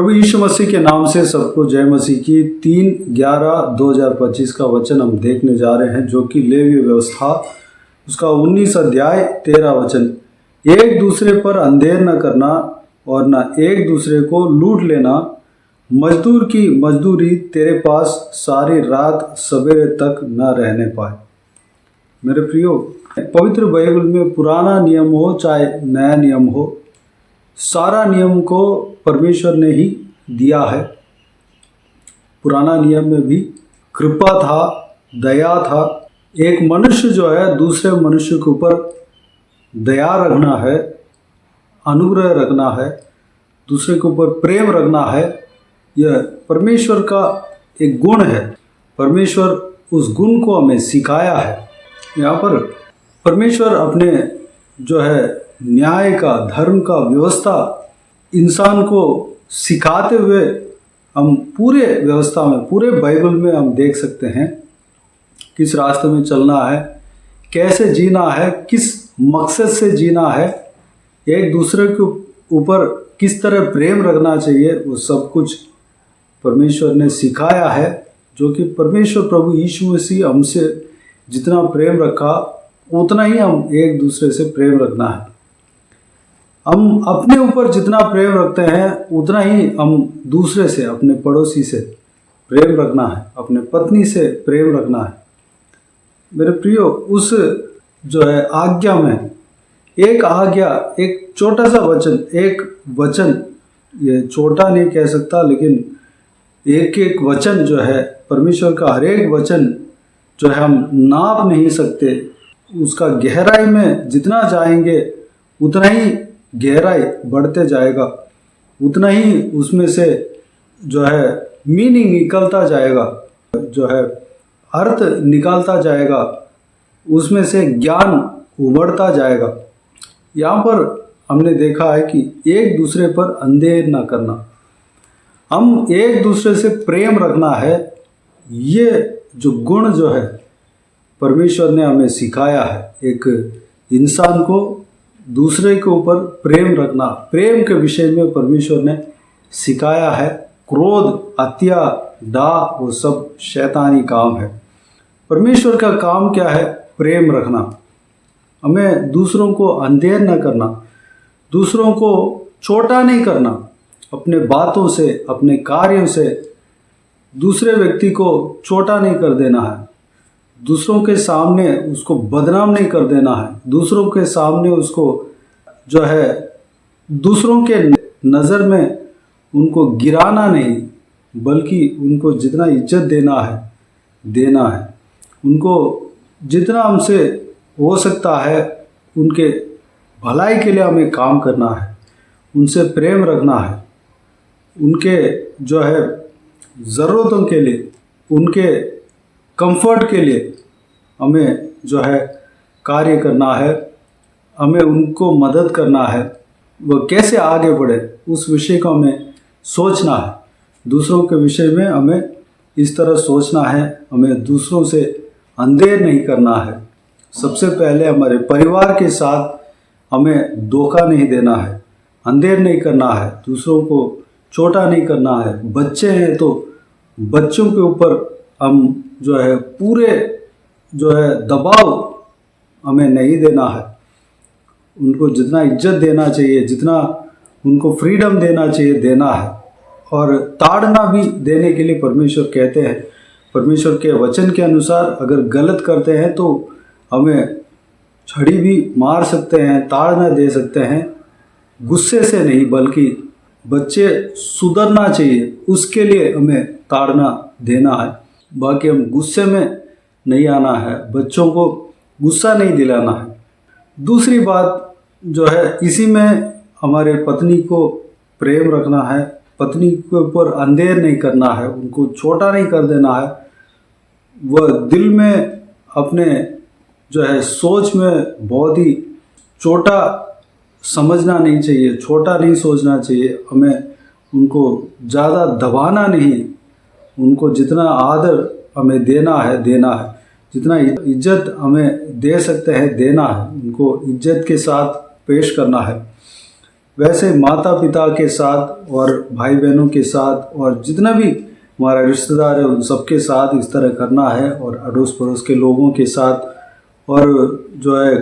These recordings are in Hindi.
प्रभु यीशु मसीह के नाम से सबको जय मसीह की। 3/11/2025 का वचन हम देखने जा रहे हैं, जो कि लेवी व्यवस्था उसका 19 अध्याय 13 वचन। एक दूसरे पर अंधेर न करना और न एक दूसरे को लूट लेना। मजदूर की मजदूरी तेरे पास सारी रात सवेरे तक न रहने पाए। मेरे प्रियो, पवित्र बाइबल में पुराना नियम हो चाहे नया नियम हो, सारा नियम को परमेश्वर ने ही दिया है। पुराना नियम में भी कृपा था, दया था। एक मनुष्य जो है दूसरे मनुष्य के ऊपर दया रखना है, अनुग्रह रखना है, दूसरे के ऊपर प्रेम रखना है, यह परमेश्वर का एक गुण है। परमेश्वर उस गुण को हमें सिखाया है। यहाँ पर परमेश्वर अपने जो है न्याय का, धर्म का व्यवस्था इंसान को सिखाते हुए हम पूरे व्यवस्था में, पूरे बाइबल में हम देख सकते हैं किस रास्ते में चलना है, कैसे जीना है, किस मकसद से जीना है, एक दूसरे के ऊपर किस तरह प्रेम रखना चाहिए, वो सब कुछ परमेश्वर ने सिखाया है। जो कि परमेश्वर प्रभु यीशु मसीह हमसे जितना प्रेम रखा उतना ही हम एक दूसरे से प्रेम रखना है। हम अपने ऊपर जितना प्रेम रखते हैं उतना ही हम दूसरे से, अपने पड़ोसी से प्रेम रखना है, अपने पत्नी से प्रेम रखना है। मेरे प्रियो, उस जो है आज्ञा में एक आज्ञा, एक छोटा सा वचन, एक वचन, ये छोटा नहीं कह सकता, लेकिन एक एक वचन जो है परमेश्वर का, हर एक वचन जो है हम नाप नहीं सकते। उसका गहराई में जितना जाएंगे उतना ही गहराई बढ़ते जाएगा, उतना ही उसमें से जो है मीनिंग निकलता जाएगा, जो है अर्थ निकालता जाएगा, उसमें से ज्ञान उभरता जाएगा। यहाँ पर हमने देखा है कि एक दूसरे पर अंधेर ना करना, हम एक दूसरे से प्रेम रखना है। ये जो गुण जो है परमेश्वर ने हमें सिखाया है। एक इंसान को दूसरे के ऊपर प्रेम रखना, प्रेम के विषय में परमेश्वर ने सिखाया है। क्रोध, हत्या, डाह, वो सब शैतानी काम है। परमेश्वर का काम क्या है? प्रेम रखना। हमें दूसरों को अंधेर न करना, दूसरों को छोटा नहीं करना, अपने बातों से, अपने कार्यों से दूसरे व्यक्ति को छोटा नहीं कर देना है, दूसरों के सामने उसको बदनाम नहीं कर देना है, दूसरों के सामने उसको जो है दूसरों के नज़र में उनको गिराना नहीं, बल्कि उनको जितना इज्जत देना है देना है। उनको जितना हमसे हो सकता है उनके भलाई के लिए हमें काम करना है, उनसे प्रेम रखना है, उनके जो है ज़रूरतों के लिए, उनके कंफर्ट के लिए हमें जो है कार्य करना है, हमें उनको मदद करना है। वो कैसे आगे बढ़े उस विषय को हमें सोचना है। दूसरों के विषय में हमें इस तरह सोचना है, हमें दूसरों से अंधेर नहीं करना है। सबसे पहले हमारे परिवार के साथ हमें धोखा नहीं देना है, अंधेर नहीं करना है, दूसरों को छोटा नहीं करना है। बच्चे हैं तो बच्चों के ऊपर हम जो है पूरे जो है दबाव हमें नहीं देना है। उनको जितना इज्जत देना चाहिए, जितना उनको फ्रीडम देना चाहिए देना है। और ताड़ना भी देने के लिए परमेश्वर कहते हैं, परमेश्वर के वचन के अनुसार अगर गलत करते हैं तो हमें छड़ी भी मार सकते हैं, ताड़ना दे सकते हैं। गुस्से से नहीं, बल्कि बच्चे सुधरना चाहिए, उसके लिए हमें ताड़ना देना है। बाकी हम गुस्से में नहीं आना है, बच्चों को गुस्सा नहीं दिलाना है। दूसरी बात जो है, इसी में हमारे पत्नी को प्रेम रखना है, पत्नी के ऊपर अंधेर नहीं करना है, उनको छोटा नहीं कर देना है। वह दिल में अपने जो है सोच में बहुत ही छोटा समझना नहीं चाहिए, छोटा नहीं सोचना चाहिए। हमें उनको ज़्यादा दबाना नहीं, उनको जितना आदर हमें देना है देना है, जितना इज्जत हमें दे सकते हैं देना है, उनको इज्जत के साथ पेश करना है। वैसे माता पिता के साथ और भाई बहनों के साथ और जितना भी हमारा रिश्तेदार है उन सबके साथ इस तरह करना है, और अड़ोस पड़ोस के लोगों के साथ, और जो है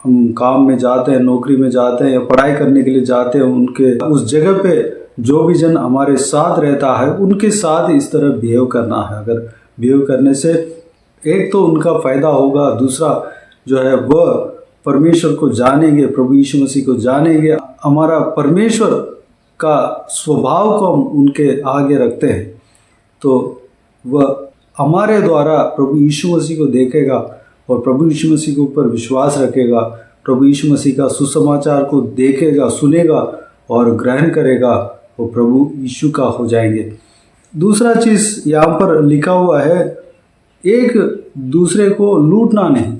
हम काम में जाते हैं, नौकरी में जाते हैं या पढ़ाई करने के लिए जाते हैं, उनके उस जगह पे जो भी जन हमारे साथ रहता है उनके साथ इस तरह बिहेव करना है। अगर बिहेव करने से एक तो उनका फ़ायदा होगा, दूसरा जो है वह परमेश्वर को जानेंगे, प्रभु यीशु मसीह को जानेंगे। हमारा परमेश्वर का स्वभाव को हम उनके आगे रखते हैं तो वह हमारे द्वारा प्रभु यीशु मसीह को देखेगा और प्रभु यीशु मसीह के ऊपर विश्वास रखेगा, प्रभु यीशु मसीह का सुसमाचार को देखेगा, सुनेगा और ग्रहण करेगा, वो प्रभु यीशु का हो जाएंगे। दूसरा चीज़ यहाँ पर लिखा हुआ है, एक दूसरे को लूटना नहीं।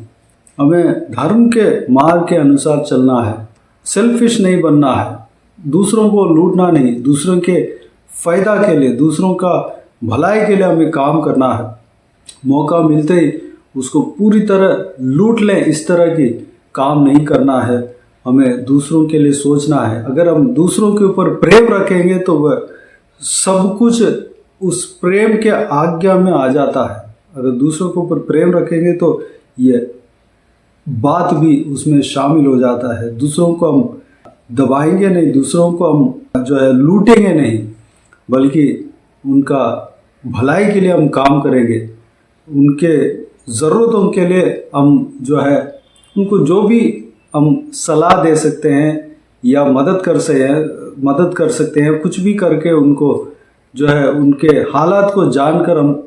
हमें धर्म के मार्ग के अनुसार चलना है, सेल्फिश नहीं बनना है, दूसरों को लूटना नहीं, दूसरों के फ़ायदा के लिए, दूसरों का भलाई के लिए हमें काम करना है। मौका मिलते ही उसको पूरी तरह लूट लें, इस तरह की काम नहीं करना है। हमें दूसरों के लिए सोचना है। अगर हम दूसरों के ऊपर प्रेम रखेंगे तो वह सब कुछ उस प्रेम के आज्ञा में आ जाता है। अगर दूसरों के ऊपर प्रेम रखेंगे तो ये बात भी उसमें शामिल हो जाता है। दूसरों को हम दबाएंगे नहीं, दूसरों को हम जो है लूटेंगे नहीं, बल्कि उनका भलाई के लिए हम काम करेंगे। उनके ज़रूरतों के लिए हम जो है उनको जो भी हम सलाह दे सकते हैं या मदद कर सकते हैं, कुछ भी करके उनको जो है उनके हालात को जानकर हम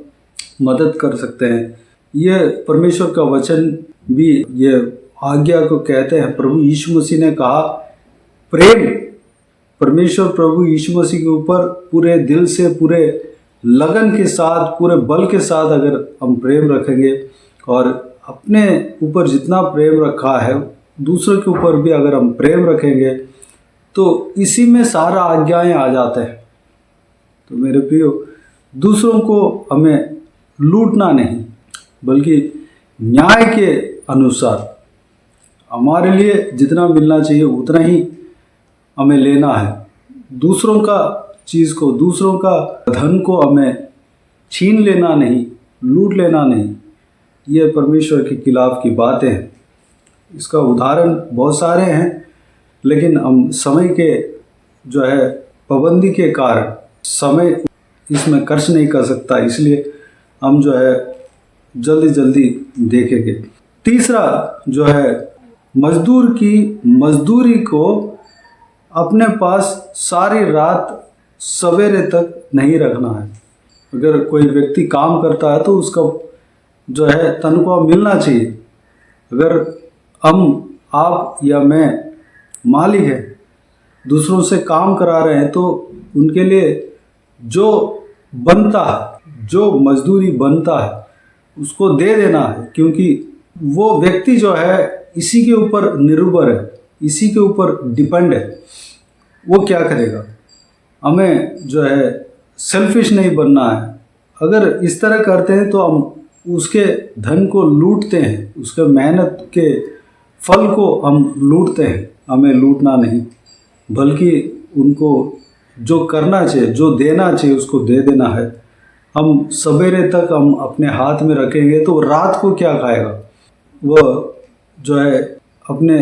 मदद कर सकते हैं। ये परमेश्वर का वचन भी ये आज्ञा को कहते हैं। प्रभु यीशु मसीह ने कहा, प्रेम, परमेश्वर प्रभु यीशु मसीह के ऊपर पूरे दिल से, पूरे लगन के साथ, पूरे बल के साथ अगर हम प्रेम रखेंगे और अपने ऊपर जितना प्रेम रखा है दूसरों के ऊपर भी अगर हम प्रेम रखेंगे तो इसी में सारा आज्ञाएं आ जाते हैं। तो मेरे प्रियो, दूसरों को हमें लूटना नहीं, बल्कि न्याय के अनुसार हमारे लिए जितना मिलना चाहिए उतना ही हमें लेना है। दूसरों का चीज़ को, दूसरों का धन को हमें छीन लेना नहीं, लूट लेना नहीं। ये परमेश्वर के खिलाफ की बातें हैं। इसका उदाहरण बहुत सारे हैं, लेकिन हम समय के जो है पाबंदी के कारण समय इसमें खर्च नहीं कर सकता, इसलिए हम जो है जल्दी जल्दी देखेंगे। तीसरा जो है, मजदूर की मजदूरी को अपने पास सारी रात सवेरे तक नहीं रखना है। अगर कोई व्यक्ति काम करता है तो उसका जो है तनख्वाह मिलना चाहिए। अगर हम, आप या मैं मालिक हैं, दूसरों से काम करा रहे हैं तो उनके लिए जो बनता है, जो मजदूरी बनता है उसको दे देना है, क्योंकि वो व्यक्ति जो है इसी के ऊपर निर्भर है, इसी के ऊपर डिपेंड है। वो क्या करेगा? हमें जो है सेल्फिश नहीं बनना है। अगर इस तरह करते हैं तो हम उसके धन को लूटते हैं, उसके मेहनत के फल को हम लूटते हैं। हमें लूटना नहीं, बल्कि उनको जो करना चाहिए, जो देना चाहिए उसको दे देना है। हम सवेरे तक हम अपने हाथ में रखेंगे तो रात को क्या खाएगा? वह जो है अपने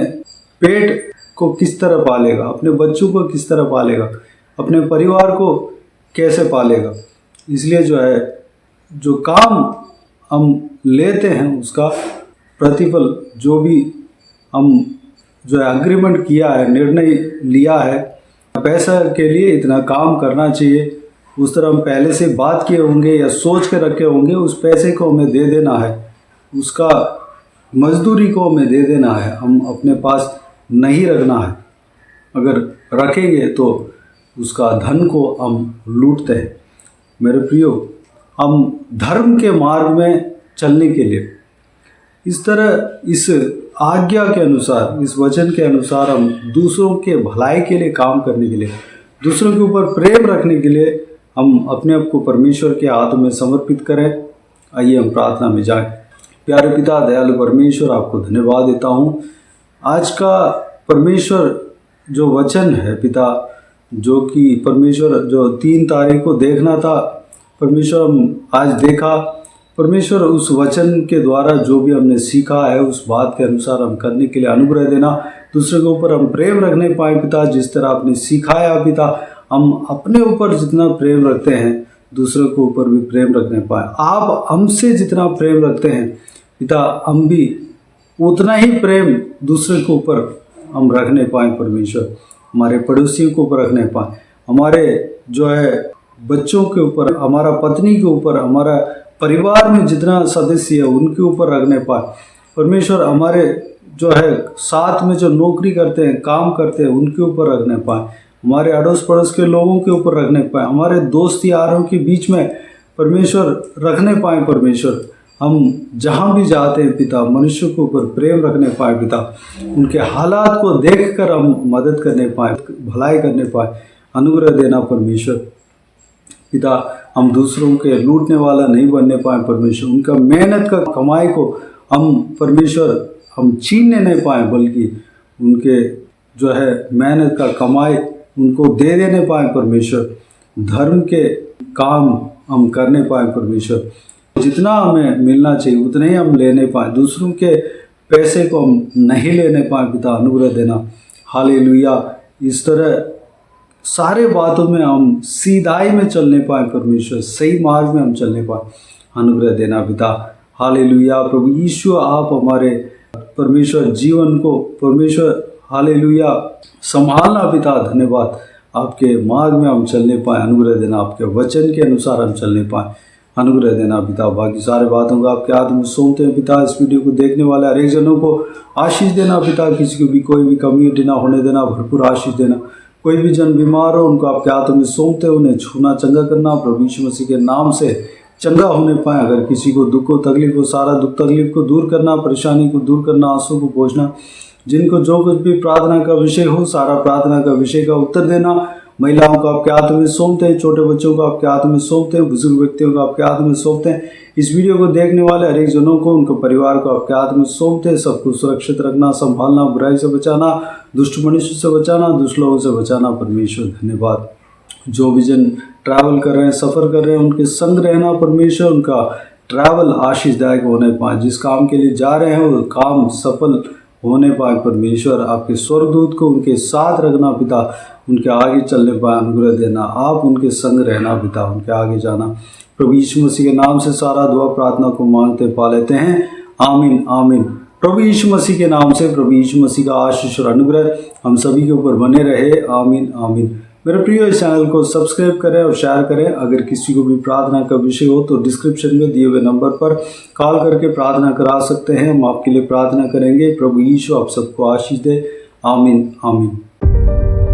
पेट को किस तरह पालेगा, अपने बच्चों को किस तरह पालेगा, अपने परिवार को कैसे पालेगा? इसलिए जो है, जो काम हम लेते हैं उसका प्रतिफल, जो भी हम जो है एग्रीमेंट किया है, निर्णय लिया है, पैसा के लिए इतना काम करना चाहिए, उस तरह हम पहले से बात किए होंगे या सोच के रखे होंगे, उस पैसे को हमें दे देना है, उसका मजदूरी को हमें दे देना है। हम अपने पास नहीं रखना है। अगर रखेंगे तो उसका धन को हम लूटते हैं। मेरे प्रियो, हम धर्म के मार्ग में चलने के लिए इस तरह, इस आज्ञा के अनुसार, इस वचन के अनुसार हम दूसरों के भलाई के लिए काम करने के लिए, दूसरों के ऊपर प्रेम रखने के लिए हम अपने आप को परमेश्वर के हाथों में समर्पित करें। आइए हम प्रार्थना में जाएं। प्यारे पिता, दयालु परमेश्वर, आपको धन्यवाद देता हूँ। आज का परमेश्वर जो वचन है पिता, जो कि परमेश्वर जो 3 तारीख को देखना था, परमेश्वर हम आज देखा। परमेश्वर उस वचन के द्वारा जो भी हमने सीखा है उस बात के अनुसार हम करने के लिए अनुग्रह देना। दूसरे के ऊपर हम प्रेम रखने पाए पिता, जिस तरह आपने सिखाया पिता, हम अपने ऊपर जितना प्रेम रखते हैं दूसरों के ऊपर भी प्रेम रखने पाए। आप हमसे जितना प्रेम रखते हैं पिता, हम भी उतना ही प्रेम दूसरे के ऊपर हम रखने पाए परमेश्वर, हमारे पड़ोसियों के ऊपर रखने पाए, हमारे जो है बच्चों के ऊपर, हमारा पत्नी के ऊपर, हमारा परिवार में जितना सदस्य है उनके ऊपर रखने पाए परमेश्वर, हमारे जो है साथ में जो नौकरी करते हैं, काम करते हैं, उनके ऊपर रखने पाए, हमारे अड़ोस पड़ोस के लोगों के ऊपर रखने पाए, हमारे दोस्त यारों के बीच में परमेश्वर रखने पाए परमेश्वर, हम जहाँ भी जाते हैं पिता मनुष्य के ऊपर प्रेम रखने पाए पिता, उनके हालात को देखकर हम मदद करने पाए, भलाई करने पाए, अनुग्रह देना परमेश्वर पिता। हम दूसरों के लूटने वाला नहीं बनने पाए परमेश्वर, उनका मेहनत का कमाई को हम परमेश्वर हम छीनने नहीं पाए, बल्कि उनके जो है मेहनत का कमाई उनको दे देने पाए परमेश्वर, धर्म के काम हम करने पाए परमेश्वर, जितना हमें मिलना चाहिए उतना ही हम लेने पाए, दूसरों के पैसे को हम नहीं लेने पाए पिता, अनुग्रह देना। हालेलुया। इस तरह सारे बातों में हम सीधाई में चलने पाए परमेश्वर, सही मार्ग में हम चलने पाए, अनुग्रह देना पिता। हालेलुया। प्रभु यीशु, आप हमारे परमेश्वर जीवन को परमेश्वर हालेलुया संभालना पिता, धन्यवाद। आपके मार्ग में हम चलने पाए, अनुग्रह देना, आपके वचन के अनुसार हम चलने पाए, अनुग्रह देना पिता। बाकी सारे बातों को आपके हाथ में सौंपते हैं पिता। इस वीडियो को देखने वाले हर एक जनों को आशीष देना पिता, किसी को भी कोई भी कमी ना होने देना, भरपूर आशीष देना। कोई भी जन बीमार हो उनको आपके हाथों में सौंपते, उन्हें छूना, चंगा करना, प्रभु यीशु मसीह के नाम से चंगा होने पाए। अगर किसी को दुख हो, तकलीफ हो, सारा दुख तकलीफ को दूर करना, परेशानी को दूर करना, आंसू को पोंछना, जिनको जो कुछ भी प्रार्थना का विषय हो, सारा प्रार्थना का विषय का उत्तर देना। महिलाओं को आपके हाथों में सौंपते हैं, छोटे बच्चों को आपके हाथों में सौंपते हैं, बुजुर्ग व्यक्तियों को आपके हाथ में सौंपते हैं। इस वीडियो को देखने वाले हर एक जनों को, उनके परिवार को आपके हाथ में सौंपते हैं। सबको सुरक्षित रखना, संभालना, बुराई से बचाना, दुष्ट मनुष्य से बचाना, दुष्ट लोगों से बचाना परमेश्वर, धन्यवाद। जो भी जन ट्रैवल कर रहे हैं, सफ़र कर रहे हैं, उनके संग रहना परमेश्वर, उनका ट्रैवल आशीषदायक होने पाए। जिस काम के लिए जा रहे हैं वो काम सफल होने पाए परमेश्वर। आपके स्वर्गदूत को उनके साथ रखना पिता, उनके आगे चलने पाए, अनुग्रह देना। आप उनके संग रहना पिता, उनके आगे जाना। प्रभु यीशु मसीह के नाम से सारा दुआ प्रार्थना को मांगते पा लेते हैं, आमीन आमीन। प्रभु यीशु मसीह के नाम से प्रभु यीशु मसीह का आशीष और अनुग्रह हम सभी के ऊपर बने रहे, आमीन आमीन। मेरे प्रिय, इस चैनल को सब्सक्राइब करें और शेयर करें। अगर किसी को भी प्रार्थना का विषय हो तो डिस्क्रिप्शन में दिए हुए नंबर पर कॉल करके प्रार्थना करा सकते हैं, हम आपके लिए प्रार्थना करेंगे। प्रभु यीशु आप सबको आशीष दे, आमीन आमीन।